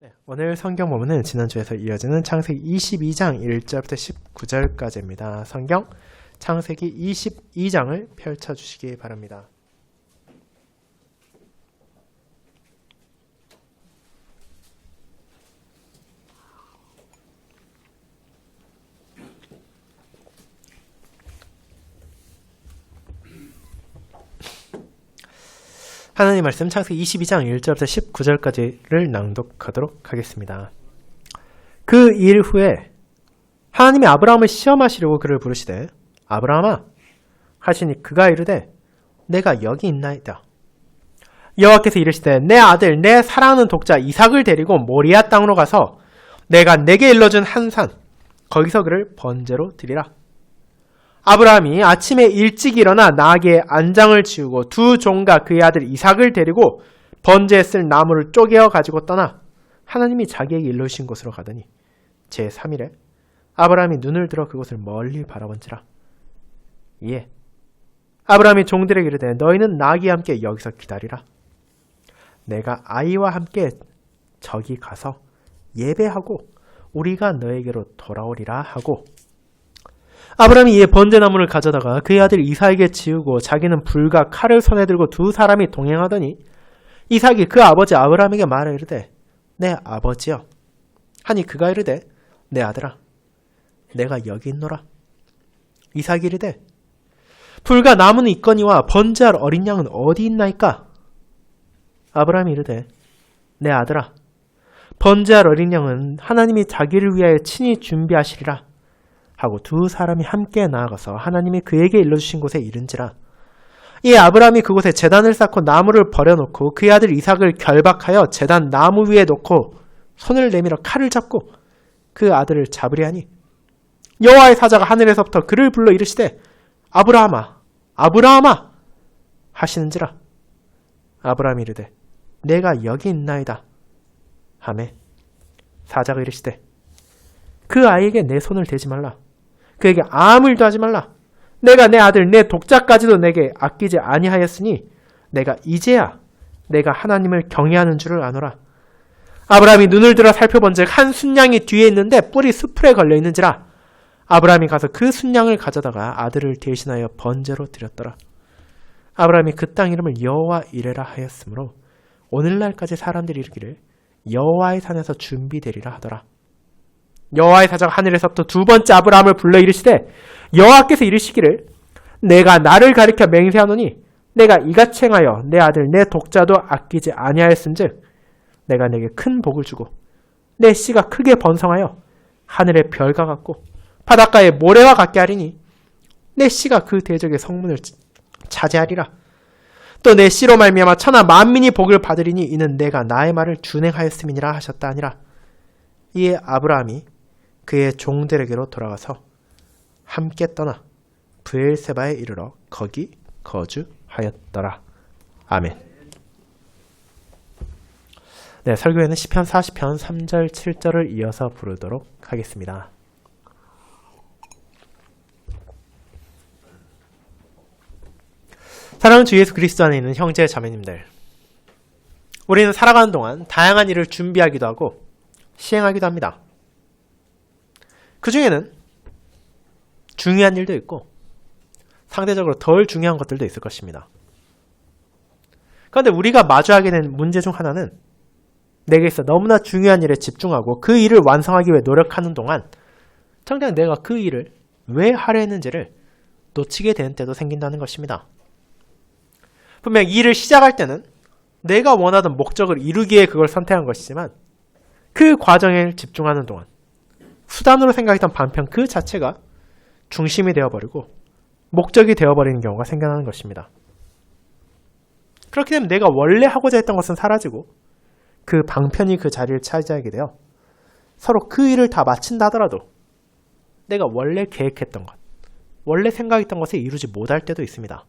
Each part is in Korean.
네, 오늘 성경 본문은 지난주에서 이어지는 창세기 22장 1절부터 19절까지입니다. 성경 창세기 22장을 펼쳐주시기 바랍니다. 하나님 말씀 창세기 22장 1절부터 19절까지를 낭독하도록 하겠습니다. 그 일 후에 하나님이 아브라함을 시험하시려고 그를 부르시되 아브라함아 하시니 그가 이르되 내가 여기 있나이다. 여호와께서 이르시되 내 아들 내 사랑하는 독자 이삭을 데리고 모리아 땅으로 가서 내가 내게 일러준 한 산 거기서 그를 번제로 드리라. 아브라함이 아침에 일찍 일어나 나귀의 안장을 지우고 두 종과 그의 아들 이삭을 데리고 번제에 쓸 나무를 쪼개어 가지고 떠나 하나님이 자기에게 일러주신 곳으로 가더니 제3일에 아브라함이 눈을 들어 그곳을 멀리 바라본지라. 이에 아브라함이 종들에게 이르되 너희는 나귀와 함께 여기서 기다리라. 내가 아이와 함께 저기 가서 예배하고 우리가 너에게로 돌아오리라 하고 아브라함이 이에 번제나무를 가져다가 그의 아들 이삭에게 지우고 자기는 불과 칼을 손에 들고 두 사람이 동행하더니 이삭이 그 아버지 아브라함에게 말하여 이르되 내 아버지여 하니 그가 이르되 내 아들아 내가 여기 있노라. 이삭이 이르되 불과 나무는 있거니와 번제할 어린 양은 어디 있나이까? 아브라함이 이르되 내 아들아 번제할 어린 양은 하나님이 자기를 위하여 친히 준비하시리라 하고 두 사람이 함께 나아가서 하나님이 그에게 일러주신 곳에 이른지라. 이에 아브라함이 그곳에 제단을 쌓고 나무를 버려놓고 그의 아들 이삭을 결박하여 제단 나무 위에 놓고 손을 내밀어 칼을 잡고 그 아들을 잡으려 하니 여호와의 사자가 하늘에서부터 그를 불러 이르시되 아브라함아 아브라함아 하시는지라. 아브라함이 이르되 내가 여기 있나이다 하매 사자가 이르시되 그 아이에게 내 손을 대지 말라. 그에게 아무 일도 하지 말라. 내가 내 아들 내 독자까지도 내게 아끼지 아니하였으니 내가 이제야 내가 하나님을 경외하는 줄을 아노라. 아브라함이 눈을 들어 살펴본즉 한 순양이 뒤에 있는데 뿔이 수풀에 걸려 있는지라. 아브라함이 가서 그 순양을 가져다가 아들을 대신하여 번제로 드렸더라. 아브라함이 그 땅 이름을 여호와 이레라 하였으므로 오늘날까지 사람들이 이르기를 여호와의 산에서 준비되리라 하더라. 여호와의 사자가 하늘에서부터 두 번째 아브라함을 불러 이르시되 여호와께서 이르시기를 내가 나를 가리켜 맹세하노니 내가 이같이 행하여 내 아들 내 독자도 아끼지 아니하였은즉 내가 내게 큰 복을 주고 내 씨가 크게 번성하여 하늘의 별과 같고 바닷가의 모래와 같게 하리니 내 씨가 그 대적의 성문을 차지하리라. 또 내 씨로 말미암아 천하 만민이 복을 받으리니 이는 내가 나의 말을 준행하였음이니라 하셨다 하니라. 이에 아브라함이 그의 종들에게로 돌아가서 함께 떠나 브엘세바에 이르러 거기 거주하였더라. 아멘. 네, 설교에는 시편 40편 3절 7절을 이어서 부르도록 하겠습니다. 사랑하는 주 예수 그리스도 안에 있는 형제 자매님들, 우리는 살아가는 동안 다양한 일을 준비하기도 하고 시행하기도 합니다. 그 중에는 중요한 일도 있고 상대적으로 덜 중요한 것들도 있을 것입니다. 그런데 우리가 마주하게 된 문제 중 하나는 내게 있어 너무나 중요한 일에 집중하고 그 일을 완성하기 위해 노력하는 동안 정작 내가 그 일을 왜 하려 했는지를 놓치게 되는 때도 생긴다는 것입니다. 분명 일을 시작할 때는 내가 원하던 목적을 이루기 위해 그걸 선택한 것이지만 그 과정에 집중하는 동안 수단으로 생각했던 방편 그 자체가 중심이 되어버리고 목적이 되어버리는 경우가 생겨나는 것입니다. 그렇게 되면 내가 원래 하고자 했던 것은 사라지고 그 방편이 그 자리를 차지하게 되어 서로 그 일을 다 마친다 하더라도 내가 원래 계획했던 것, 원래 생각했던 것을 이루지 못할 때도 있습니다.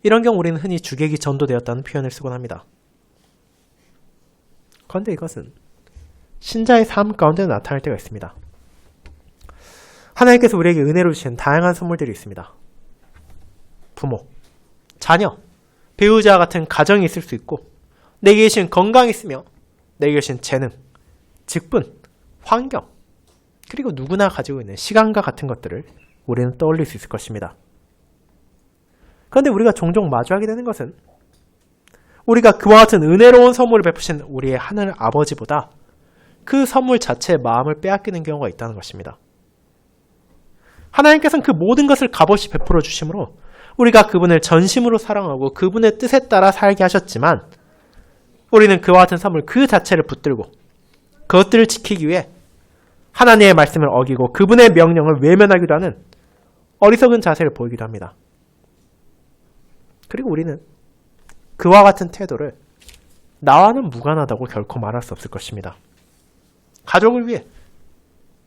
이런 경우 우리는 흔히 주객이 전도되었다는 표현을 쓰곤 합니다. 그런데 이것은 신자의 삶 가운데 나타날 때가 있습니다. 하나님께서 우리에게 은혜로 주신 다양한 선물들이 있습니다. 부모, 자녀, 배우자와 같은 가정이 있을 수 있고 내게 계신 건강이 있으며 내게 주신 재능, 직분, 환경, 그리고 누구나 가지고 있는 시간과 같은 것들을 우리는 떠올릴 수 있을 것입니다. 그런데 우리가 종종 마주하게 되는 것은 우리가 그와 같은 은혜로운 선물을 베푸신 우리의 하늘 아버지보다 그 선물 자체의 마음을 빼앗기는 경우가 있다는 것입니다. 하나님께서는 그 모든 것을 값없이 베풀어 주심으로 우리가 그분을 전심으로 사랑하고 그분의 뜻에 따라 살게 하셨지만 우리는 그와 같은 선물 그 자체를 붙들고 그것들을 지키기 위해 하나님의 말씀을 어기고 그분의 명령을 외면하기도 하는 어리석은 자세를 보이기도 합니다. 그리고 우리는 그와 같은 태도를 나와는 무관하다고 결코 말할 수 없을 것입니다. 가족을 위해,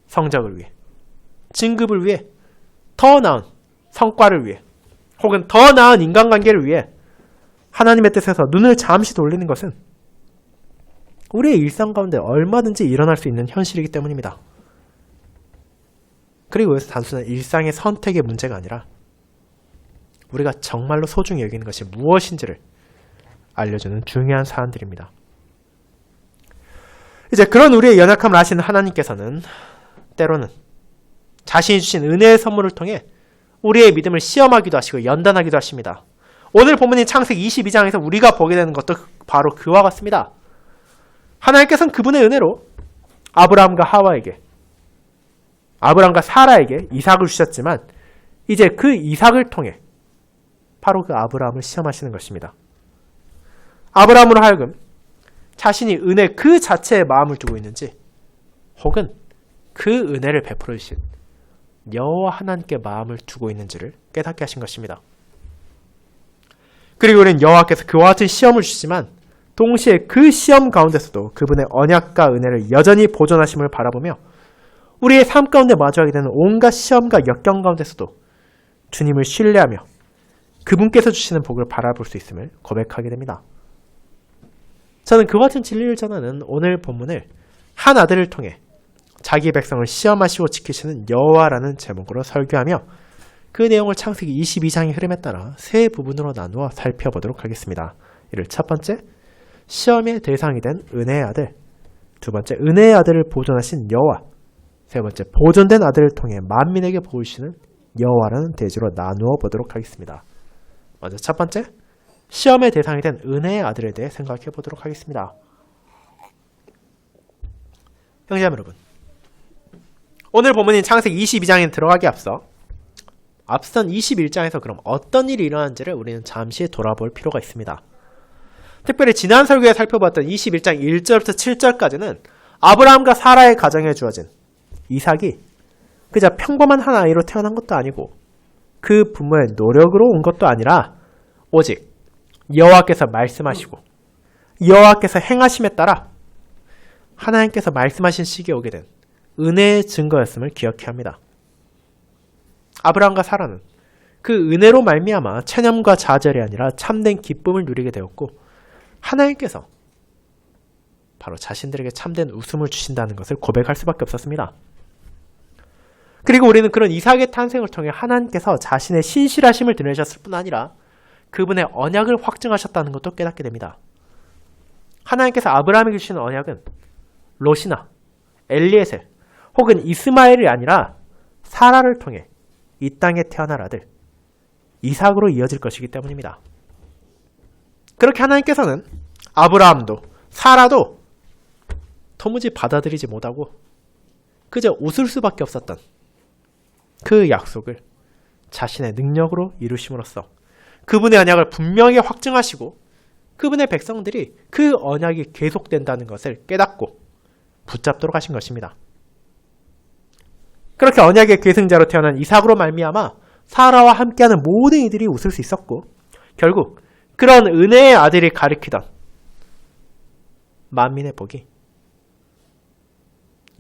성적을 위해, 진급을 위해, 더 나은 성과를 위해, 혹은 더 나은 인간관계를 위해 하나님의 뜻에서 눈을 잠시 돌리는 것은 우리의 일상 가운데 얼마든지 일어날 수 있는 현실이기 때문입니다. 그리고 여기서 단순한 일상의 선택의 문제가 아니라 우리가 정말로 소중히 여기는 것이 무엇인지를 알려주는 중요한 사안들입니다. 이제 그런 우리의 연약함을 아시는 하나님께서는 때로는 자신이 주신 은혜의 선물을 통해 우리의 믿음을 시험하기도 하시고 연단하기도 하십니다. 오늘 본문인 창세기 22장에서 우리가 보게 되는 것도 바로 그와 같습니다. 하나님께서는 그분의 은혜로 아브라함과 사라에게 이삭을 주셨지만 이제 그 이삭을 통해 바로 그 아브라함을 시험하시는 것입니다. 아브라함으로 하여금 자신이 은혜 그 자체에 마음을 두고 있는지 혹은 그 은혜를 베풀어 주신 여호와 하나님께 마음을 두고 있는지를 깨닫게 하신 것입니다. 그리고 우리는 여호와께서 그와 같은 시험을 주시지만 동시에 그 시험 가운데서도 그분의 언약과 은혜를 여전히 보존하심을 바라보며 우리의 삶 가운데 마주하게 되는 온갖 시험과 역경 가운데서도 주님을 신뢰하며 그분께서 주시는 복을 바라볼 수 있음을 고백하게 됩니다. 저는 그와 같은 진리를 전하는 오늘 본문을 한 아들을 통해 자기 백성을 시험하시고 지키시는 여호와라는 제목으로 설교하며 그 내용을 창세기 22장의 흐름에 따라 세 부분으로 나누어 살펴보도록 하겠습니다. 이를 첫 번째, 시험의 대상이 된 은혜의 아들, 두 번째, 은혜의 아들을 보존하신 여호와, 세 번째, 보존된 아들을 통해 만민에게 보이시는 여호와라는 대지로 나누어 보도록 하겠습니다. 먼저 첫 번째, 시험의 대상이 된 은혜의 아들에 대해 생각해 보도록 하겠습니다. 형제자매 여러분, 오늘 본문인 창세기 22장에 들어가기 앞선 21장에서 그럼 어떤 일이 일어난지를 우리는 잠시 돌아볼 필요가 있습니다. 특별히 지난 설교에 살펴봤던 21장 1절부터 7절까지는 아브라함과 사라의 가정에 주어진 이삭이 그저 평범한 한 아이로 태어난 것도 아니고 그 부모의 노력으로 온 것도 아니라 오직 여호와께서 말씀하시고 여호와께서 행하심에 따라 하나님께서 말씀하신 시기에 오게 된 은혜의 증거였음을 기억해야 합니다. 아브라함과 사라는 그 은혜로 말미암아 체념과 좌절이 아니라 참된 기쁨을 누리게 되었고 하나님께서 바로 자신들에게 참된 웃음을 주신다는 것을 고백할 수밖에 없었습니다. 그리고 우리는 그런 이삭의 탄생을 통해 하나님께서 자신의 신실하심을 드러내셨을 뿐 아니라 그분의 언약을 확증하셨다는 것도 깨닫게 됩니다. 하나님께서 아브라함에게 주신 언약은 롯이나 엘리에셀 혹은 이스마엘이 아니라 사라를 통해 이 땅에 태어날 아들 이삭으로 이어질 것이기 때문입니다. 그렇게 하나님께서는 아브라함도 사라도 도무지 받아들이지 못하고 그저 웃을 수밖에 없었던 그 약속을 자신의 능력으로 이루심으로써 그분의 언약을 분명히 확증하시고 그분의 백성들이 그 언약이 계속된다는 것을 깨닫고 붙잡도록 하신 것입니다. 그렇게 언약의 계승자로 태어난 이삭으로 말미암아 사라와 함께하는 모든 이들이 웃을 수 있었고 결국 그런 은혜의 아들이 가리키던 만민의 복이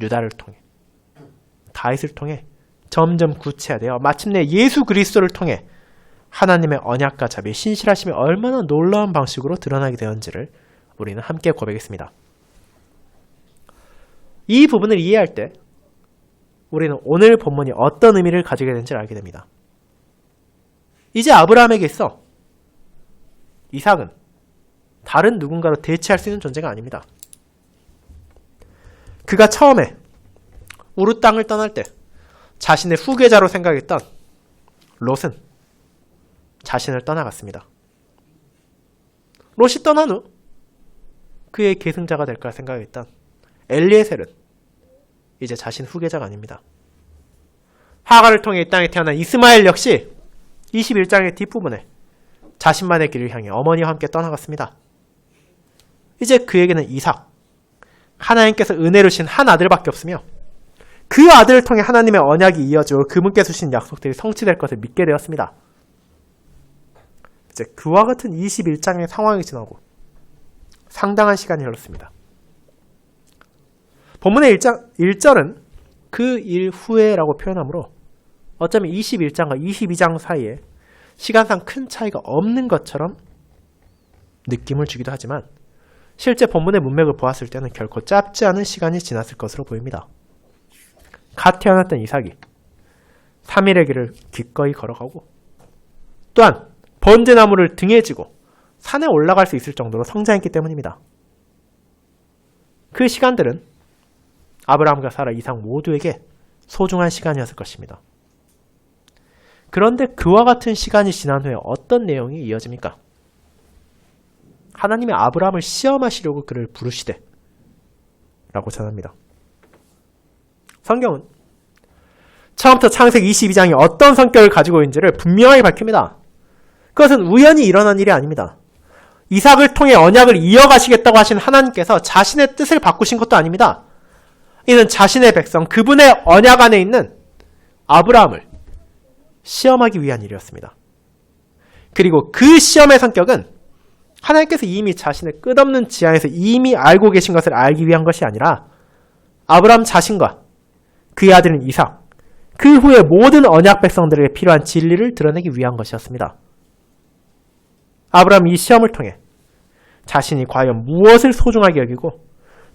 유다를 통해 다윗을 통해 점점 구체화되어 마침내 예수 그리스도를 통해 하나님의 언약과 자비의 신실하심이 얼마나 놀라운 방식으로 드러나게 되었는지를 우리는 함께 고백했습니다. 이 부분을 이해할 때 우리는 오늘 본문이 어떤 의미를 가지게 되는지를 알게 됩니다. 이제 아브라함에게 있어 이삭은 다른 누군가로 대체할 수 있는 존재가 아닙니다. 그가 처음에 우르 땅을 떠날 때 자신의 후계자로 생각했던 롯은 자신을 떠나갔습니다. 롯이 떠난 후 그의 계승자가 될까 생각했던 엘리에셀은 이제 자신 후계자가 아닙니다. 하갈을 통해 이 땅에 태어난 이스마엘 역시 21장의 뒷부분에 자신만의 길을 향해 어머니와 함께 떠나갔습니다. 이제 그에게는 이삭, 하나님께서 은혜로 주신 한 아들밖에 없으며 그 아들을 통해 하나님의 언약이 이어지고 그분께서 주신 약속들이 성취될 것을 믿게 되었습니다. 이제 그와 같은 21장의 상황이 지나고 상당한 시간이 흘렀습니다. 본문의 1절은 그 일 후에라고 표현하므로 어쩌면 21장과 22장 사이에 시간상 큰 차이가 없는 것처럼 느낌을 주기도 하지만 실제 본문의 문맥을 보았을 때는 결코 짧지 않은 시간이 지났을 것으로 보입니다. 갓 태어났던 이삭이 3일의 길을 기꺼이 걸어가고 또한 번제나무를 등에 지고 산에 올라갈 수 있을 정도로 성장했기 때문입니다. 그 시간들은 아브라함과 사라, 이삭 모두에게 소중한 시간이었을 것입니다. 그런데 그와 같은 시간이 지난 후에 어떤 내용이 이어집니까? 하나님이 아브라함을 시험하시려고 그를 부르시되 라고 전합니다. 성경은 처음부터 창세기 22장이 어떤 성격을 가지고 있는지를 분명하게 밝힙니다. 그것은 우연히 일어난 일이 아닙니다. 이삭을 통해 언약을 이어가시겠다고 하신 하나님께서 자신의 뜻을 바꾸신 것도 아닙니다. 이는 자신의 백성, 그분의 언약 안에 있는 아브라함을 시험하기 위한 일이었습니다. 그리고 그 시험의 성격은 하나님께서 이미 자신의 끝없는 지향에서 이미 알고 계신 것을 알기 위한 것이 아니라 아브라함 자신과 그의 아들인 이삭, 그 후에 모든 언약 백성들에게 필요한 진리를 드러내기 위한 것이었습니다. 아브라함이 이 시험을 통해 자신이 과연 무엇을 소중하게 여기고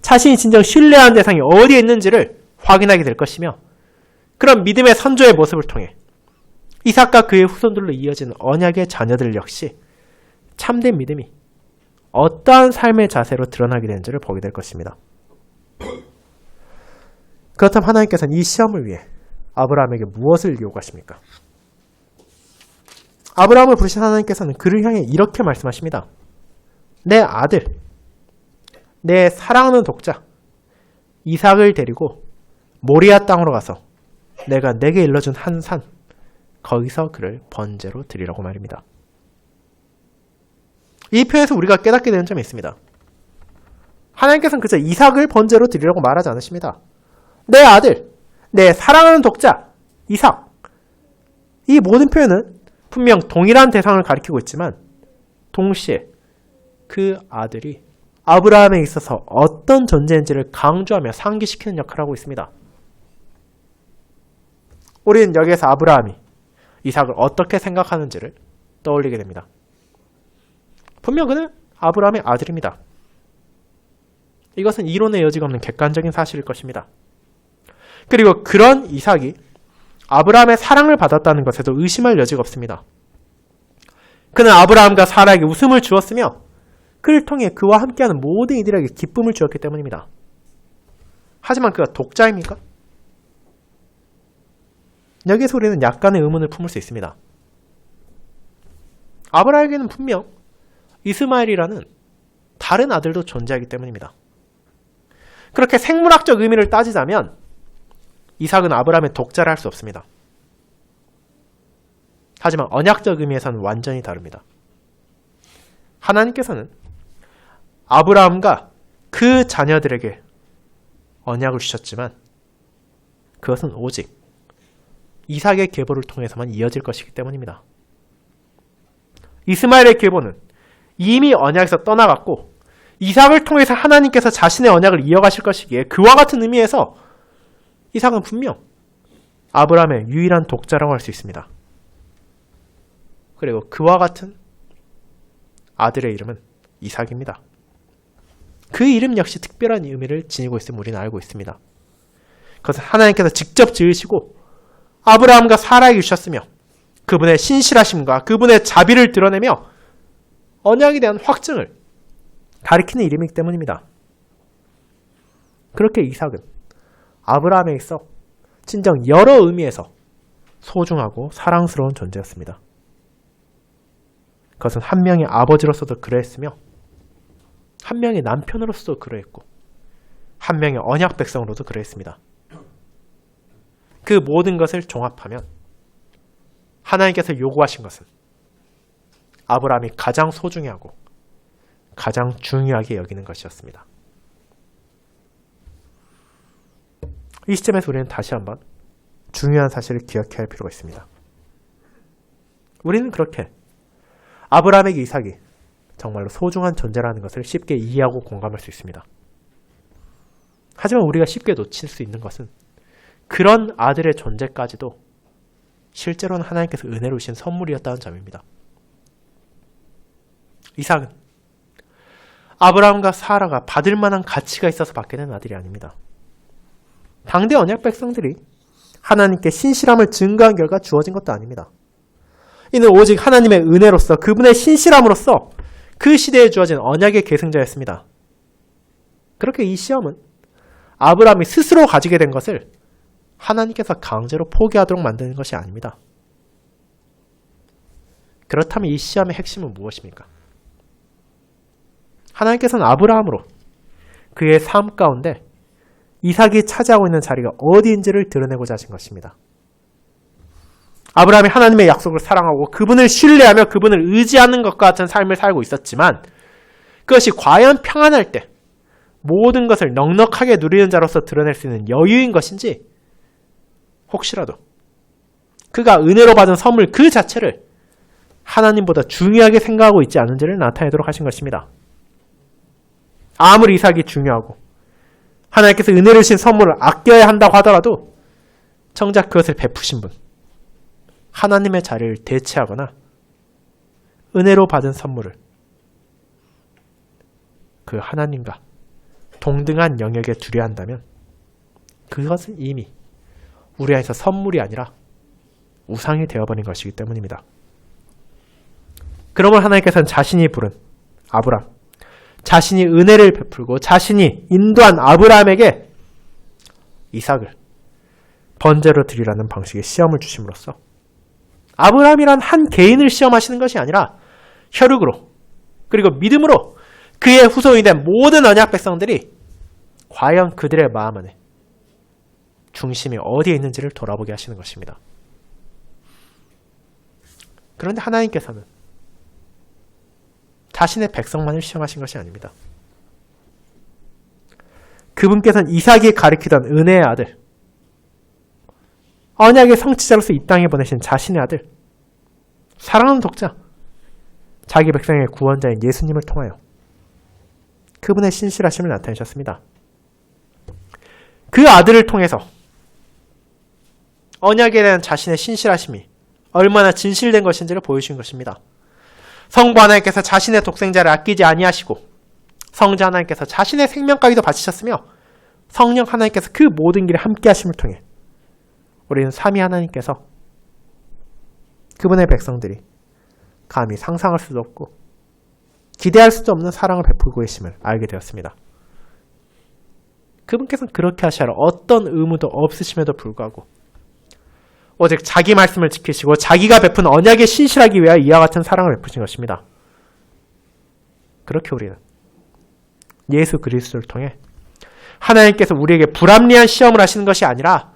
자신이 진정 신뢰하는 대상이 어디에 있는지를 확인하게 될 것이며 그런 믿음의 선조의 모습을 통해 이삭과 그의 후손들로 이어지는 언약의 자녀들 역시 참된 믿음이 어떠한 삶의 자세로 드러나게 되는지를 보게 될 것입니다. 그렇다면 하나님께서는 이 시험을 위해 아브라함에게 무엇을 요구하십니까? 아브라함을 부르신 하나님께서는 그를 향해 이렇게 말씀하십니다. 내 아들, 내 사랑하는 독자 이삭을 데리고 모리아 땅으로 가서 내가 내게 일러준 한 산, 거기서 그를 번제로 드리라고 말입니다. 이 표현에서 우리가 깨닫게 되는 점이 있습니다. 하나님께서는 그저 이삭을 번제로 드리라고 말하지 않으십니다. 내 아들, 내 사랑하는 독자 이삭, 이 모든 표현은 분명 동일한 대상을 가리키고 있지만 동시에 그 아들이 아브라함에 있어서 어떤 존재인지를 강조하며 상기시키는 역할을 하고 있습니다. 우리는 여기에서 아브라함이 이삭을 어떻게 생각하는지를 떠올리게 됩니다. 분명 그는 아브라함의 아들입니다. 이것은 이론의 여지가 없는 객관적인 사실일 것입니다. 그리고 그런 이삭이 아브라함의 사랑을 받았다는 것에도 의심할 여지가 없습니다. 그는 아브라함과 사라에게 웃음을 주었으며 그를 통해 그와 함께하는 모든 이들에게 기쁨을 주었기 때문입니다. 하지만 그가 독자입니까? 여기에서 우리는 약간의 의문을 품을 수 있습니다. 아브라함에게는 분명 이스마엘이라는 다른 아들도 존재하기 때문입니다. 그렇게 생물학적 의미를 따지자면 이삭은 아브라함의 독자를 할 수 없습니다. 하지만 언약적 의미에서는 완전히 다릅니다. 하나님께서는 아브라함과 그 자녀들에게 언약을 주셨지만 그것은 오직 이삭의 계보를 통해서만 이어질 것이기 때문입니다. 이스마엘의 계보는 이미 언약에서 떠나갔고 이삭을 통해서 하나님께서 자신의 언약을 이어가실 것이기에 그와 같은 의미에서 이삭은 분명 아브라함의 유일한 독자라고 할 수 있습니다. 그리고 그와 같은 아들의 이름은 이삭입니다. 그 이름 역시 특별한 의미를 지니고 있음을 우리는 알고 있습니다. 그것은 하나님께서 직접 지으시고 아브라함과 사라에게 주셨으며 그분의 신실하심과 그분의 자비를 드러내며 언약에 대한 확증을 가리키는 이름이기 때문입니다. 그렇게 이삭은 아브라함에 있어 진정 여러 의미에서 소중하고 사랑스러운 존재였습니다. 그것은 한 명의 아버지로서도 그러했으며 한 명의 남편으로서도 그러했고 한 명의 언약 백성으로도 그러했습니다. 그 모든 것을 종합하면 하나님께서 요구하신 것은 아브라함이 가장 소중해하고 가장 중요하게 여기는 것이었습니다. 이 시점에서 우리는 다시 한번 중요한 사실을 기억해야 할 필요가 있습니다. 우리는 그렇게 아브라함에게 이삭이 정말로 소중한 존재라는 것을 쉽게 이해하고 공감할 수 있습니다. 하지만 우리가 쉽게 놓칠 수 있는 것은 그런 아들의 존재까지도 실제로는 하나님께서 은혜로 주신 선물이었다는 점입니다. 이삭은 아브라함과 사라가 받을 만한 가치가 있어서 받게 된 아들이 아닙니다. 당대 언약 백성들이 하나님께 신실함을 증거한 결과 주어진 것도 아닙니다. 이는 오직 하나님의 은혜로서 그분의 신실함으로써 그 시대에 주어진 언약의 계승자였습니다. 그렇게 이 시험은 아브라함이 스스로 가지게 된 것을 하나님께서 강제로 포기하도록 만드는 것이 아닙니다. 그렇다면 이 시험의 핵심은 무엇입니까? 하나님께서는 아브라함으로 그의 삶 가운데 이삭이 차지하고 있는 자리가 어디인지를 드러내고자 하신 것입니다. 아브라함이 하나님의 약속을 사랑하고 그분을 신뢰하며 그분을 의지하는 것과 같은 삶을 살고 있었지만 그것이 과연 평안할 때 모든 것을 넉넉하게 누리는 자로서 드러낼 수 있는 여유인 것인지 혹시라도 그가 은혜로 받은 선물 그 자체를 하나님보다 중요하게 생각하고 있지 않은지를 나타내도록 하신 것입니다. 아무리 이삭이 중요하고 하나님께서 은혜를 주신 선물을 아껴야 한다고 하더라도 정작 그것을 베푸신 분, 하나님의 자리를 대체하거나 은혜로 받은 선물을 그 하나님과 동등한 영역에 두려 한다면 그것은 이미 우리 안에서 선물이 아니라 우상이 되어버린 것이기 때문입니다. 그러면 하나님께서는 자신이 부른 아브람, 자신이 은혜를 베풀고 자신이 인도한 아브라함에게 이삭을 번제로 드리라는 방식의 시험을 주심으로써 아브라함이란 한 개인을 시험하시는 것이 아니라 혈육으로 그리고 믿음으로 그의 후손이 된 모든 언약 백성들이 과연 그들의 마음 안에 중심이 어디에 있는지를 돌아보게 하시는 것입니다. 그런데 하나님께서는 자신의 백성만을 시험하신 것이 아닙니다. 그분께서는 이삭이 가리키던 은혜의 아들, 언약의 성취자로서 이 땅에 보내신 자신의 아들, 사랑하는 독자, 자기 백성의 구원자인 예수님을 통하여 그분의 신실하심을 나타내셨습니다. 그 아들을 통해서 언약에 대한 자신의 신실하심이 얼마나 진실된 것인지를 보여주신 것입니다. 성부 하나님께서 자신의 독생자를 아끼지 아니하시고 성자 하나님께서 자신의 생명까지도 바치셨으며 성령 하나님께서 그 모든 길에 함께 하심을 통해 우리는 삼위 하나님께서 그분의 백성들이 감히 상상할 수도 없고 기대할 수도 없는 사랑을 베풀고 계심을 알게 되었습니다. 그분께서는 그렇게 하시라 어떤 의무도 없으심에도 불구하고 오직 자기 말씀을 지키시고 자기가 베푼 언약에 신실하기 위하여 이와 같은 사랑을 베푸신 것입니다. 그렇게 우리는 예수 그리스도를 통해 하나님께서 우리에게 불합리한 시험을 하시는 것이 아니라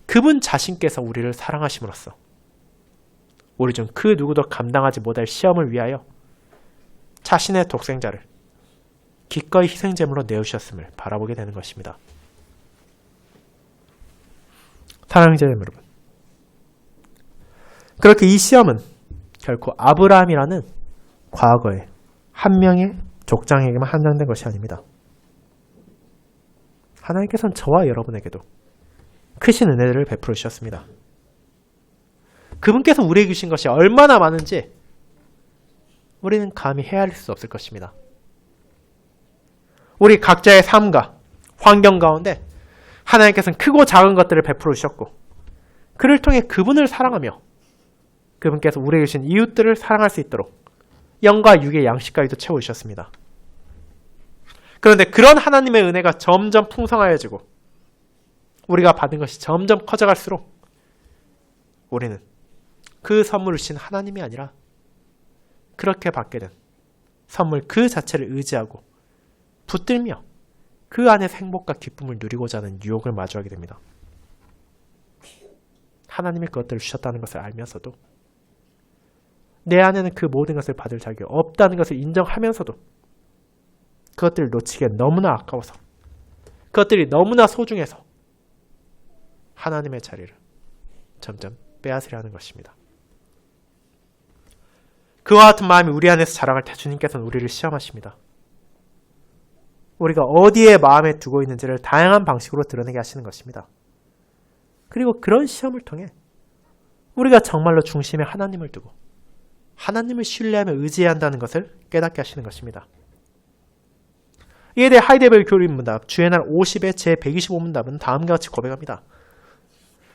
그분 자신께서 우리를 사랑하심으로써 우리 중 그 누구도 감당하지 못할 시험을 위하여 자신의 독생자를 기꺼이 희생제물로 내어주셨음을 바라보게 되는 것입니다. 사랑하는 자녀 여러분, 그렇게 이 시험은 결코 아브라함이라는 과거의 한 명의 족장에게만 한정된 것이 아닙니다. 하나님께서는 저와 여러분에게도 크신 은혜를 베풀어 주셨습니다. 그분께서 우리에게 주신 것이 얼마나 많은지 우리는 감히 헤아릴 수 없을 것입니다. 우리 각자의 삶과 환경 가운데 하나님께서는 크고 작은 것들을 베풀어 주셨고 그를 통해 그분을 사랑하며 그분께서 우리에게 주신 이웃들을 사랑할 수 있도록 영과 육의 양식까지도 채워주셨습니다. 그런데 그런 하나님의 은혜가 점점 풍성하여지고 우리가 받은 것이 점점 커져갈수록 우리는 그 선물을 주신 하나님이 아니라 그렇게 받게 된 선물 그 자체를 의지하고 붙들며 그 안에서 행복과 기쁨을 누리고자 하는 유혹을 마주하게 됩니다. 하나님이 그것들을 주셨다는 것을 알면서도 내 안에는 그 모든 것을 받을 자격이 없다는 것을 인정하면서도 그것들을 놓치기에 너무나 아까워서 그것들이 너무나 소중해서 하나님의 자리를 점점 빼앗으려 하는 것입니다. 그와 같은 마음이 우리 안에서 자라갈 때 주님께서는 우리를 시험하십니다. 우리가 어디에 마음에 두고 있는지를 다양한 방식으로 드러내게 하시는 것입니다. 그리고 그런 시험을 통해 우리가 정말로 중심에 하나님을 두고 하나님을 신뢰하며 의지해야 한다는 것을 깨닫게 하시는 것입니다. 이에 대해 하이데벨 교리문답 주의 날 50의 제 125문답은 다음과 같이 고백합니다.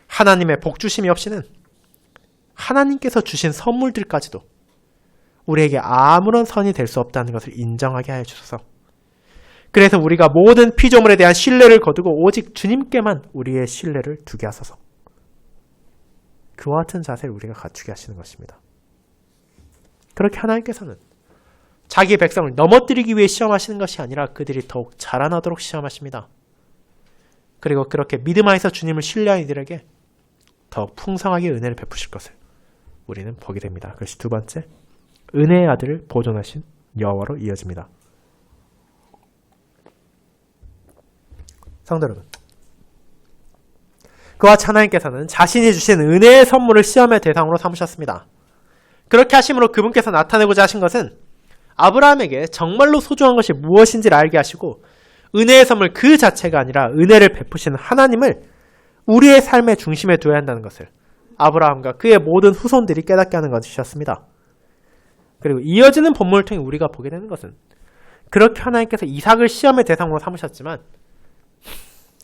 하나님의 복주심이 없이는 하나님께서 주신 선물들까지도 우리에게 아무런 선이 될 수 없다는 것을 인정하게 하여 주소서. 그래서 우리가 모든 피조물에 대한 신뢰를 거두고 오직 주님께만 우리의 신뢰를 두게 하소서. 그와 같은 자세를 우리가 갖추게 하시는 것입니다. 그렇게 하나님께서는 자기 백성을 넘어뜨리기 위해 시험하시는 것이 아니라 그들이 더욱 자라나도록 시험하십니다. 그리고 그렇게 믿음 안에서 주님을 신뢰한 이들에게 더욱 풍성하게 은혜를 베푸실 것을 우리는 보게 됩니다. 그것이 두 번째, 은혜의 아들을 보존하신 여호와로 이어집니다. 성도 여러분, 그와 하나님께서는 자신이 주신 은혜의 선물을 시험의 대상으로 삼으셨습니다. 그렇게 하심으로 그분께서 나타내고자 하신 것은 아브라함에게 정말로 소중한 것이 무엇인지를 알게 하시고 은혜의 선물 그 자체가 아니라 은혜를 베푸시는 하나님을 우리의 삶의 중심에 두어야 한다는 것을 아브라함과 그의 모든 후손들이 깨닫게 하는 것이었습니다. 그리고 이어지는 본문을 통해 우리가 보게 되는 것은 그렇게 하나님께서 이삭을 시험의 대상으로 삼으셨지만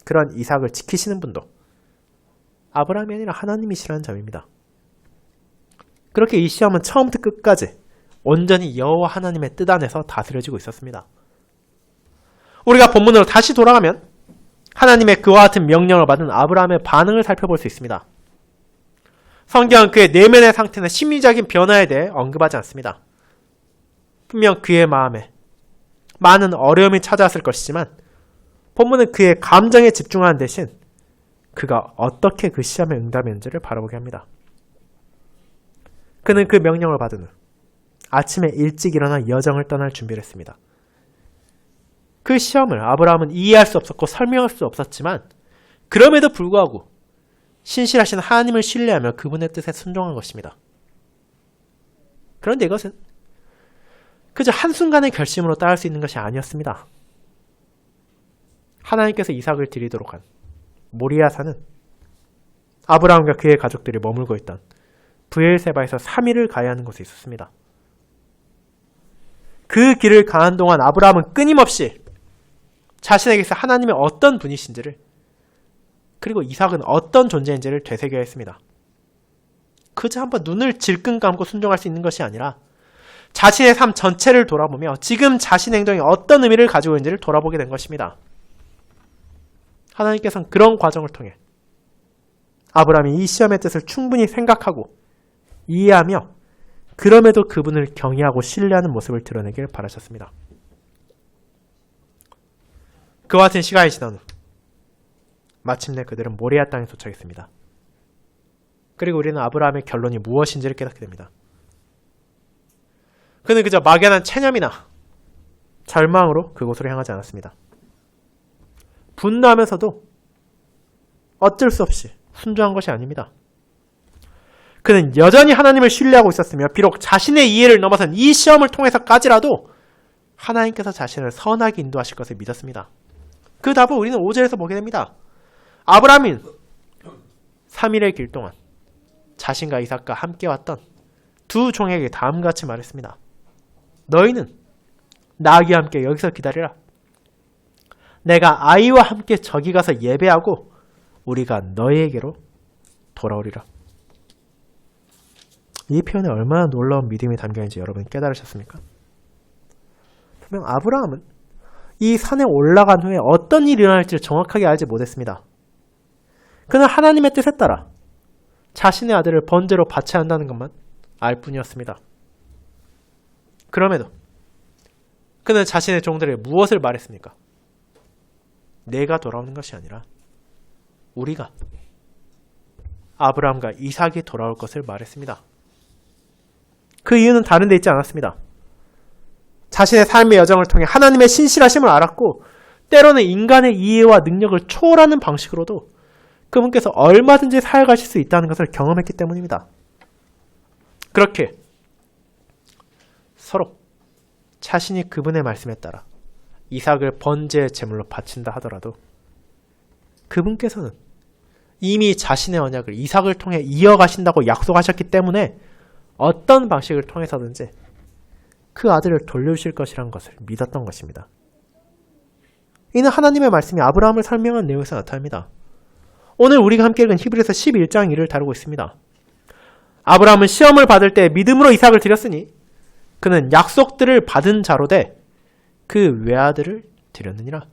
그런 이삭을 지키시는 분도 아브라함이 아니라 하나님이시라는 점입니다. 그렇게 이 시험은 처음부터 끝까지 온전히 여호와 하나님의 뜻 안에서 다스려지고 있었습니다. 우리가 본문으로 다시 돌아가면 하나님의 그와 같은 명령을 받은 아브라함의 반응을 살펴볼 수 있습니다. 성경은 그의 내면의 상태나 심리적인 변화에 대해 언급하지 않습니다. 분명 그의 마음에 많은 어려움이 찾아왔을 것이지만 본문은 그의 감정에 집중하는 대신 그가 어떻게 그 시험에 응답했는지를 바라보게 합니다. 그는 그 명령을 받은 후 아침에 일찍 일어나 여정을 떠날 준비를 했습니다. 그 시험을 아브라함은 이해할 수 없었고 설명할 수 없었지만 그럼에도 불구하고 신실하신 하나님을 신뢰하며 그분의 뜻에 순종한 것입니다. 그런데 이것은 그저 한순간의 결심으로 따를 수 있는 것이 아니었습니다. 하나님께서 이삭을 드리도록 한 모리아산은 아브라함과 그의 가족들이 머물고 있던 브엘세바에서 3일을 가야 하는 곳에 있었습니다. 그 길을 가는 동안 아브라함은 끊임없이 자신에게서 하나님의 어떤 분이신지를 그리고 이삭은 어떤 존재인지를 되새겨야 했습니다. 그저 한번 눈을 질끈 감고 순종할 수 있는 것이 아니라 자신의 삶 전체를 돌아보며 지금 자신의 행동이 어떤 의미를 가지고 있는지를 돌아보게 된 것입니다. 하나님께서는 그런 과정을 통해 아브라함이 이 시험의 뜻을 충분히 생각하고 이해하며 그럼에도 그분을 경외하고 신뢰하는 모습을 드러내길 바라셨습니다. 그와 같은 시간이 지난 후 마침내 그들은 모리아 땅에 도착했습니다. 그리고 우리는 아브라함의 결론이 무엇인지를 깨닫게 됩니다. 그는 그저 막연한 체념이나 절망으로 그곳으로 향하지 않았습니다. 분노하면서도 어쩔 수 없이 순종한 것이 아닙니다. 그는 여전히 하나님을 신뢰하고 있었으며 비록 자신의 이해를 넘어선 이 시험을 통해서까지라도 하나님께서 자신을 선하게 인도하실 것을 믿었습니다. 그 답을 우리는 5절에서 보게 됩니다. 아브라함은 3일의 길 동안 자신과 이삭과 함께 왔던 두 종에게 다음과 같이 말했습니다. 너희는 나귀와 함께 여기서 기다리라. 내가 아이와 함께 저기 가서 예배하고 우리가 너희에게로 돌아오리라. 이 표현에 얼마나 놀라운 믿음이 담겨있는지 여러분 깨달으셨습니까? 분명 아브라함은 이 산에 올라간 후에 어떤 일이 일어날지를 정확하게 알지 못했습니다. 그는 하나님의 뜻에 따라 자신의 아들을 번제로 바쳐야 한다는 것만 알 뿐이었습니다. 그럼에도 그는 자신의 종들에게 무엇을 말했습니까? 내가 돌아오는 것이 아니라 우리가 아브라함과 이삭이 돌아올 것을 말했습니다. 그 이유는 다른 데 있지 않았습니다. 자신의 삶의 여정을 통해 하나님의 신실하심을 알았고 때로는 인간의 이해와 능력을 초월하는 방식으로도 그분께서 얼마든지 살아가실 수 있다는 것을 경험했기 때문입니다. 그렇게 서로 자신이 그분의 말씀에 따라 이삭을 번제의 제물로 바친다 하더라도 그분께서는 이미 자신의 언약을 이삭을 통해 이어가신다고 약속하셨기 때문에 어떤 방식을 통해서든지 그 아들을 돌려주실 것이라는 것을 믿었던 것입니다. 이는 하나님의 말씀이 아브라함을 설명한 내용에서 나타납니다. 오늘 우리가 함께 읽은 히브리서 11장 1을 다루고 있습니다. 아브라함은 시험을 받을 때 믿음으로 이삭을 드렸으니 그는 약속들을 받은 자로 돼 그 외아들을 드렸느니라.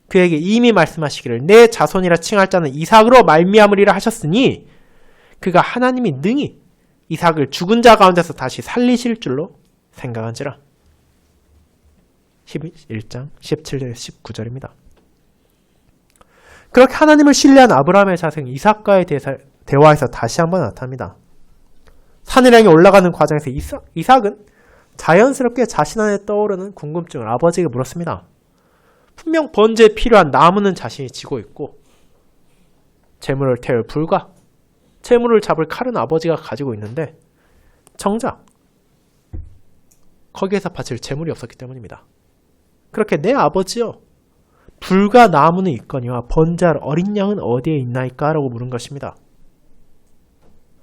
그에게 이미 말씀하시기를 내 자손이라 칭할 자는 이삭으로 말미암으리라 하셨으니 그가 하나님이 능히 이삭을 죽은 자 가운데서 다시 살리실 줄로 생각한지라. 11장 17절 19절입니다. 그렇게 하나님을 신뢰한 아브라함의 자손 이삭과의 대화에서 다시 한번 나타납니다. 산을 향해 올라가는 과정에서 이삭은 자연스럽게 자신 안에 떠오르는 궁금증을 아버지에게 물었습니다. 분명 번제에 필요한 나무는 자신이 지고 있고 재물을 태울 불과 재물을 잡을 칼은 아버지가 가지고 있는데 정작 거기에서 바칠 재물이 없었기 때문입니다. 그렇게 내 아버지여 불과 나무는 있거니와 번제할 어린 양은 어디에 있나이까? 라고 물은 것입니다.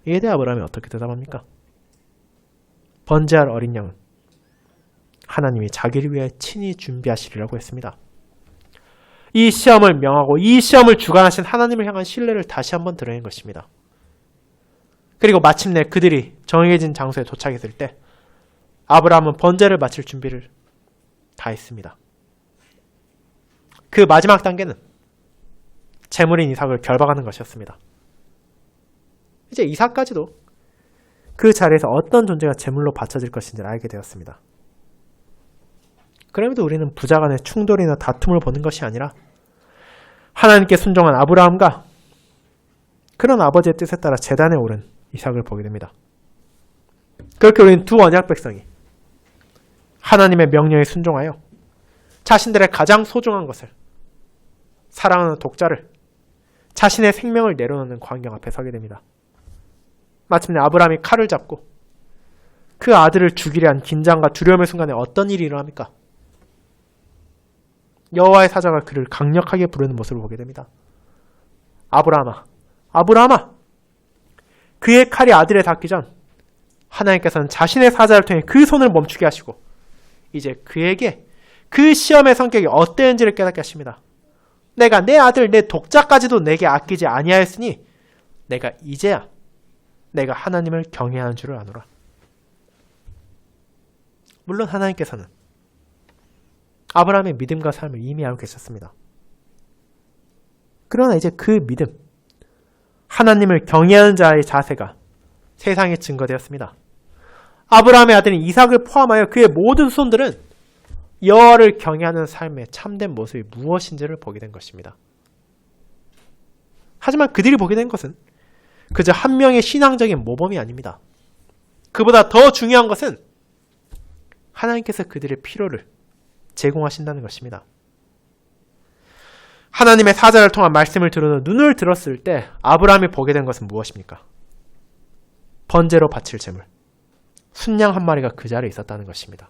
이에 대해 아브라함이 어떻게 대답합니까? 번제할 어린 양은 하나님이 자기를 위해 친히 준비하시리라고 했습니다. 이 시험을 명하고 이 시험을 주관하신 하나님을 향한 신뢰를 다시 한번 드러낸 것입니다. 그리고 마침내 그들이 정해진 장소에 도착했을 때 아브라함은 번제를 바칠 준비를 다 했습니다. 그 마지막 단계는 제물인 이삭을 결박하는 것이었습니다. 이제 이삭까지도 그 자리에서 어떤 존재가 제물로 바쳐질 것인지를 알게 되었습니다. 그럼에도 우리는 부자 간의 충돌이나 다툼을 보는 것이 아니라 하나님께 순종한 아브라함과 그런 아버지의 뜻에 따라 제단에 오른 이삭을 보게 됩니다. 그렇게 우리는 두 언약 백성이 하나님의 명령에 순종하여 자신들의 가장 소중한 것을 사랑하는 독자를 자신의 생명을 내려놓는 광경 앞에 서게 됩니다. 마침내 아브라함이 칼을 잡고 그 아들을 죽이려 한 긴장과 두려움의 순간에 어떤 일이 일어납니까? 여호와의 사자가 그를 강력하게 부르는 모습을 보게 됩니다. 아브라함아, 아브라함아! 그의 칼이 아들에 닿기 전 하나님께서는 자신의 사자를 통해 그 손을 멈추게 하시고 이제 그에게 그 시험의 성격이 어땠는지를 깨닫게 하십니다. 내가 내 아들, 내 독자까지도 내게 아끼지 아니하였으니 내가 이제야 내가 하나님을 경외하는 줄을 아노라. 물론 하나님께서는 아브라함의 믿음과 삶을 이미 알고 계셨습니다. 그러나 이제 그 믿음, 하나님을 경외하는 자의 자세가 세상에 증거되었습니다. 아브라함의 아들인 이삭을 포함하여 그의 모든 후손들은 여호와를 경외하는 삶의 참된 모습이 무엇인지를 보게 된 것입니다. 하지만 그들이 보게 된 것은 그저 한 명의 신앙적인 모범이 아닙니다. 그보다 더 중요한 것은 하나님께서 그들의 필요를 제공하신다는 것입니다. 하나님의 사자를 통한 말씀을 들어 눈을 들었을 때 아브라함이 보게 된 것은 무엇입니까? 번제로 바칠 제물, 순양 한 마리가 그 자리에 있었다는 것입니다.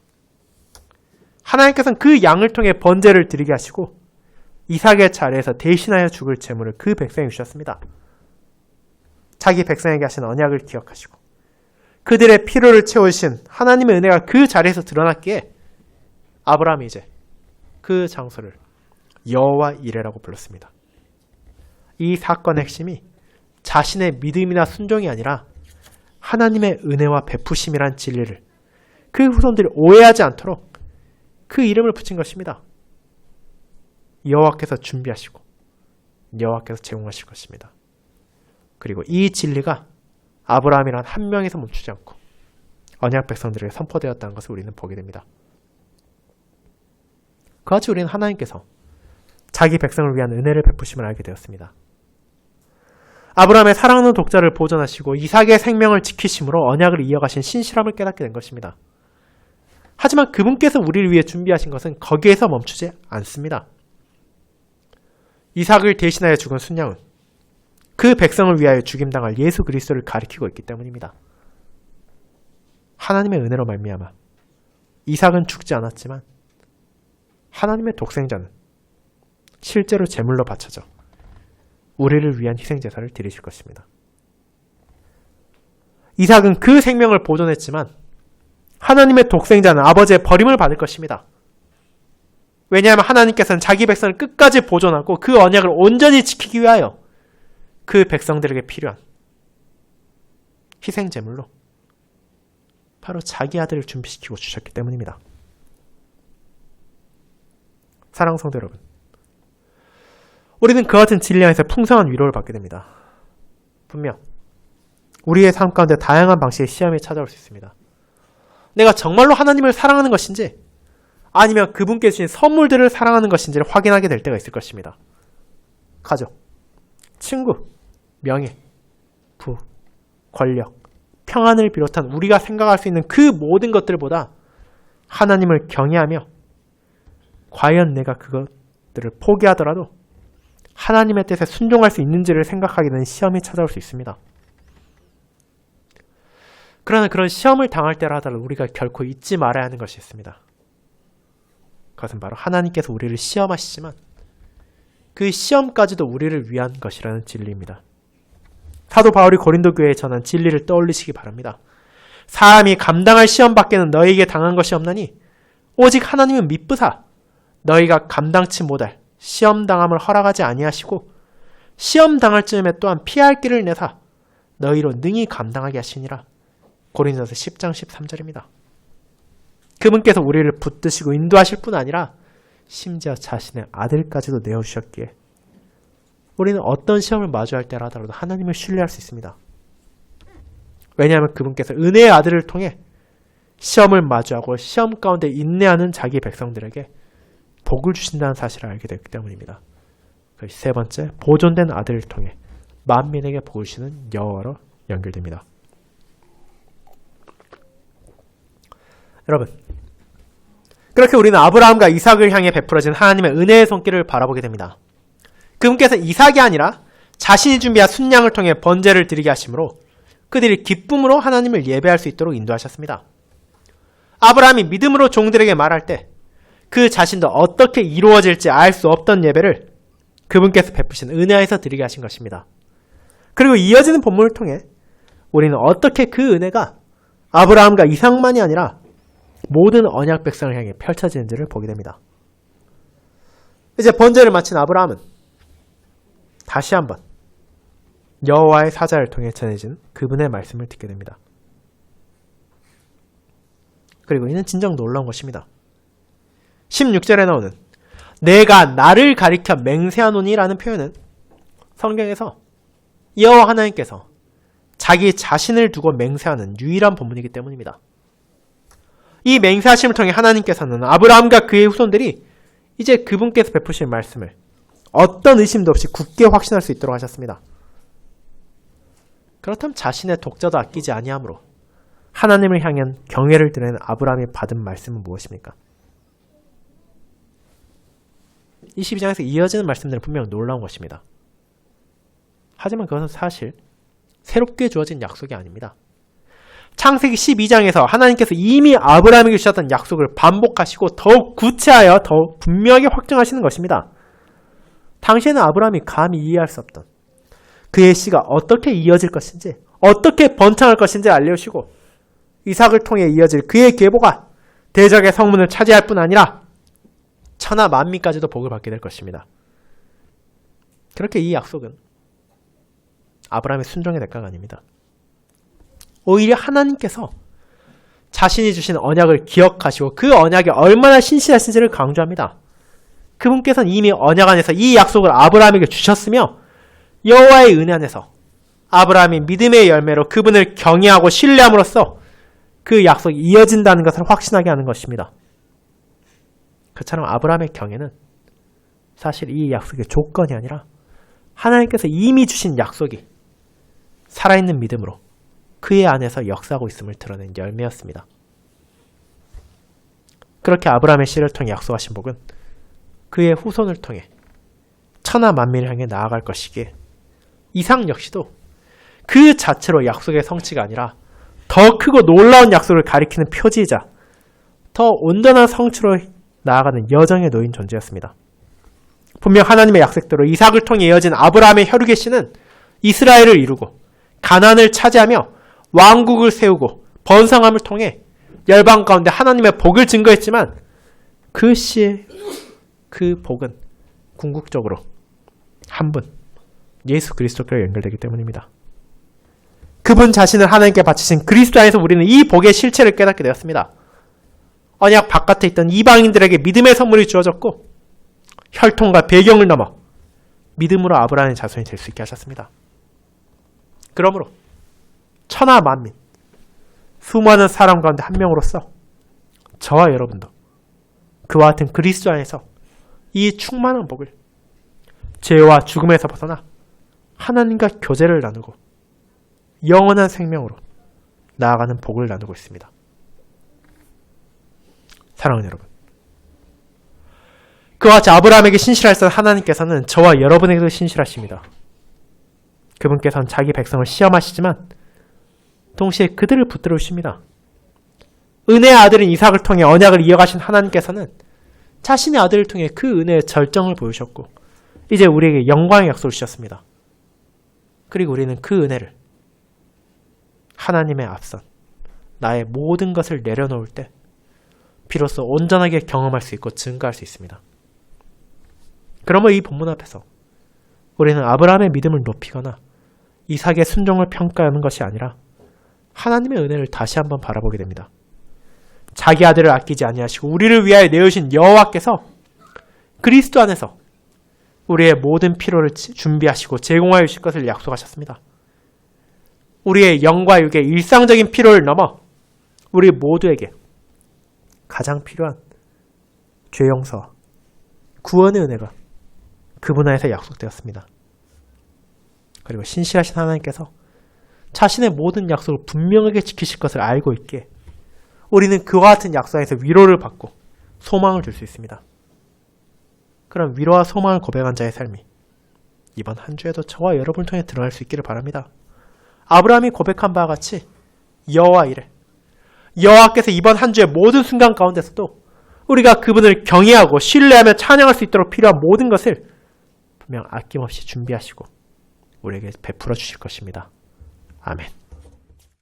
하나님께서는 그 양을 통해 번제를 드리게 하시고 이삭의 자리에서 대신하여 죽을 제물을 그 백성에게 주셨습니다. 자기 백성에게 하신 언약을 기억하시고 그들의 필요를 채우신 하나님의 은혜가 그 자리에서 드러났기에 아브라함이 이제 그 장소를 여호와 이레라고 불렀습니다. 이 사건의 핵심이 자신의 믿음이나 순종이 아니라 하나님의 은혜와 베푸심이란 진리를 그 후손들이 오해하지 않도록 그 이름을 붙인 것입니다. 여호와께서 준비하시고 여호와께서 제공하실 것입니다. 그리고 이 진리가 아브라함이란 한 명에서 멈추지 않고 언약 백성들에게 선포되었다는 것을 우리는 보게 됩니다. 그같이 우리는 하나님께서 자기 백성을 위한 은혜를 베푸심을 알게 되었습니다. 아브라함의 사랑하는 독자를 보존하시고 이삭의 생명을 지키심으로 언약을 이어가신 신실함을 깨닫게 된 것입니다. 하지만 그분께서 우리를 위해 준비하신 것은 거기에서 멈추지 않습니다. 이삭을 대신하여 죽은 순양은 그 백성을 위하여 죽임당할 예수 그리스도를 가리키고 있기 때문입니다. 하나님의 은혜로 말미암아 이삭은 죽지 않았지만 하나님의 독생자는 실제로 제물로 바쳐져 우리를 위한 희생제사를 드리실 것입니다. 이삭은 그 생명을 보존했지만 하나님의 독생자는 아버지의 버림을 받을 것입니다. 왜냐하면 하나님께서는 자기 백성을 끝까지 보존하고 그 언약을 온전히 지키기 위하여 그 백성들에게 필요한 희생제물로 바로 자기 아들을 준비시키고 주셨기 때문입니다. 사랑하는 성도 여러분, 우리는 그와 같은 진리 안에서 풍성한 위로를 받게 됩니다. 분명 우리의 삶 가운데 다양한 방식의 시험이 찾아올 수 있습니다. 내가 정말로 하나님을 사랑하는 것인지 아니면 그분께 주신 선물들을 사랑하는 것인지를 확인하게 될 때가 있을 것입니다. 가족, 친구, 명예, 부, 권력, 평안을 비롯한 우리가 생각할 수 있는 그 모든 것들보다 하나님을 경외하며 과연 내가 그것들을 포기하더라도 하나님의 뜻에 순종할 수 있는지를 생각하게 되는 시험이 찾아올 수 있습니다. 그러나 그런 시험을 당할 때라 하더라도 우리가 결코 잊지 말아야 하는 것이 있습니다. 그것은 바로 하나님께서 우리를 시험하시지만 그 시험까지도 우리를 위한 것이라는 진리입니다. 사도 바울이 고린도 교회에 전한 진리를 떠올리시기 바랍니다. 사람이 감당할 시험 밖에는 너희에게 당한 것이 없나니 오직 하나님은 미쁘사 너희가 감당치 못할 시험 당함을 허락하지 아니하시고 시험 당할 즈음에 또한 피할 길을 내사 너희로 능히 감당하게 하시니라. 고린도서 10장 13절입니다. 그분께서 우리를 붙드시고 인도하실 뿐 아니라 심지어 자신의 아들까지도 내어주셨기에 우리는 어떤 시험을 마주할 때라 하더라도 하나님을 신뢰할 수 있습니다. 왜냐하면 그분께서 은혜의 아들을 통해 시험을 마주하고 시험 가운데 인내하는 자기 백성들에게 복을 주신다는 사실을 알게 됐기 때문입니다. 세 번째, 보존된 아들을 통해 만민에게 복을 주시는 여호와로 연결됩니다. 여러분, 그렇게 우리는 아브라함과 이삭을 향해 베풀어진 하나님의 은혜의 손길을 바라보게 됩니다. 그분께서 이삭이 아니라 자신이 준비한 순양을 통해 번제를 드리게 하심으로 그들이 기쁨으로 하나님을 예배할 수 있도록 인도하셨습니다. 아브라함이 믿음으로 종들에게 말할 때 그 자신도 어떻게 이루어질지 알 수 없던 예배를 그분께서 베푸신 은혜에서 드리게 하신 것입니다. 그리고 이어지는 본문을 통해 우리는 어떻게 그 은혜가 아브라함과 이삭만이 아니라 모든 언약 백성을 향해 펼쳐지는지를 보게 됩니다. 이제 번제를 마친 아브라함은 다시 한번 여호와의 사자를 통해 전해진 그분의 말씀을 듣게 됩니다. 그리고 이는 진정 놀라운 것입니다. 16절에 나오는 내가 나를 가리켜 맹세하노니라는 표현은 성경에서 여호와 하나님께서 자기 자신을 두고 맹세하는 유일한 본문이기 때문입니다. 이 맹세하심을 통해 하나님께서는 아브라함과 그의 후손들이 이제 그분께서 베푸실 말씀을 어떤 의심도 없이 굳게 확신할 수 있도록 하셨습니다. 그렇다면 자신의 독자도 아끼지 아니하므로 하나님을 향한 경외를 드리는 아브라함이 받은 말씀은 무엇입니까? 22장에서 이어지는 말씀들은 분명 놀라운 것입니다. 하지만 그것은 사실 새롭게 주어진 약속이 아닙니다. 창세기 12장에서 하나님께서 이미 아브라함에게 주셨던 약속을 반복하시고 더욱 구체하여 더욱 분명하게 확정하시는 것입니다. 당시에는 아브라함이 감히 이해할 수 없던 그의 씨가 어떻게 이어질 것인지 어떻게 번창할 것인지 알려주시고 이삭을 통해 이어질 그의 계보가 대적의 성문을 차지할 뿐 아니라 천하 만민까지도 복을 받게 될 것입니다. 그렇게 이 약속은 아브라함의 순종의 대가가 아닙니다. 오히려 하나님께서 자신이 주신 언약을 기억하시고 그 언약이 얼마나 신실하신지를 강조합니다. 그분께서는 이미 언약 안에서 이 약속을 아브라함에게 주셨으며 여호와의 은혜 안에서 아브라함이 믿음의 열매로 그분을 경외하고 신뢰함으로써 그 약속이 이어진다는 것을 확신하게 하는 것입니다. 그처럼 아브라함의 경외는 사실 이 약속의 조건이 아니라 하나님께서 이미 주신 약속이 살아있는 믿음으로 그의 안에서 역사하고 있음을 드러낸 열매였습니다. 그렇게 아브라함의 씨를 통해 약속하신 복은 그의 후손을 통해 천하 만민을 향해 나아갈 것이기에 이삭 역시도 그 자체로 약속의 성취가 아니라 더 크고 놀라운 약속을 가리키는 표지이자 더 온전한 성취로 나아가는 여정에 놓인 존재였습니다. 분명 하나님의 약속대로 이삭을 통해 이어진 아브라함의 혈육의 씨는 이스라엘을 이루고 가나안을 차지하며 왕국을 세우고 번성함을 통해 열방 가운데 하나님의 복을 증거했지만 그 씨의 그 복은 궁극적으로 한 분, 예수 그리스도께로 연결되기 때문입니다. 그분 자신을 하나님께 바치신 그리스도 안에서 우리는 이 복의 실체를 깨닫게 되었습니다. 언약 바깥에 있던 이방인들에게 믿음의 선물이 주어졌고 혈통과 배경을 넘어 믿음으로 아브라함의 자손이 될 수 있게 하셨습니다. 그러므로 천하 만민, 수많은 사람 가운데 한 명으로서 저와 여러분도 그와 같은 그리스도 안에서 이 충만한 복을 죄와 죽음에서 벗어나 하나님과 교제를 나누고 영원한 생명으로 나아가는 복을 나누고 있습니다. 사랑하는 여러분, 그와 같이 아브라함에게 신실하셨던 하나님께서는 저와 여러분에게도 신실하십니다. 그분께서는 자기 백성을 시험하시지만 동시에 그들을 붙들으십니다. 은혜의 아들인 이삭을 통해 언약을 이어가신 하나님께서는 자신의 아들을 통해 그 은혜의 절정을 보이셨고 이제 우리에게 영광의 약속을 주셨습니다. 그리고 우리는 그 은혜를 하나님의 앞선 나의 모든 것을 내려놓을 때 비로소 온전하게 경험할 수 있고 증거할 수 있습니다. 그러면 이 본문 앞에서 우리는 아브라함의 믿음을 높이거나 이삭의 순종을 평가하는 것이 아니라 하나님의 은혜를 다시 한번 바라보게 됩니다. 자기 아들을 아끼지 아니하시고 우리를 위하여 내어주신 여호와께서 그리스도 안에서 우리의 모든 필요를 준비하시고 제공하여 주실 것을 약속하셨습니다. 우리의 영과 육의 일상적인 필요를 넘어 우리 모두에게 가장 필요한 죄 용서와 구원의 은혜가 그분 안에서 약속되었습니다. 그리고 신실하신 하나님께서 자신의 모든 약속을 분명하게 지키실 것을 알고 있기에 우리는 그와 같은 약속 안에서 위로를 받고 소망을 줄 수 있습니다. 그런 위로와 소망을 고백한 자의 삶이 이번 한 주에도 저와 여러분을 통해 드러날 수 있기를 바랍니다. 아브라함이 고백한 바와 같이 여호와 이래 여호와께서 이번 한 주의 모든 순간 가운데서도 우리가 그분을 경외하고 신뢰하며 찬양할 수 있도록 필요한 모든 것을 분명 아낌없이 준비하시고 우리에게 베풀어 주실 것입니다. 아멘.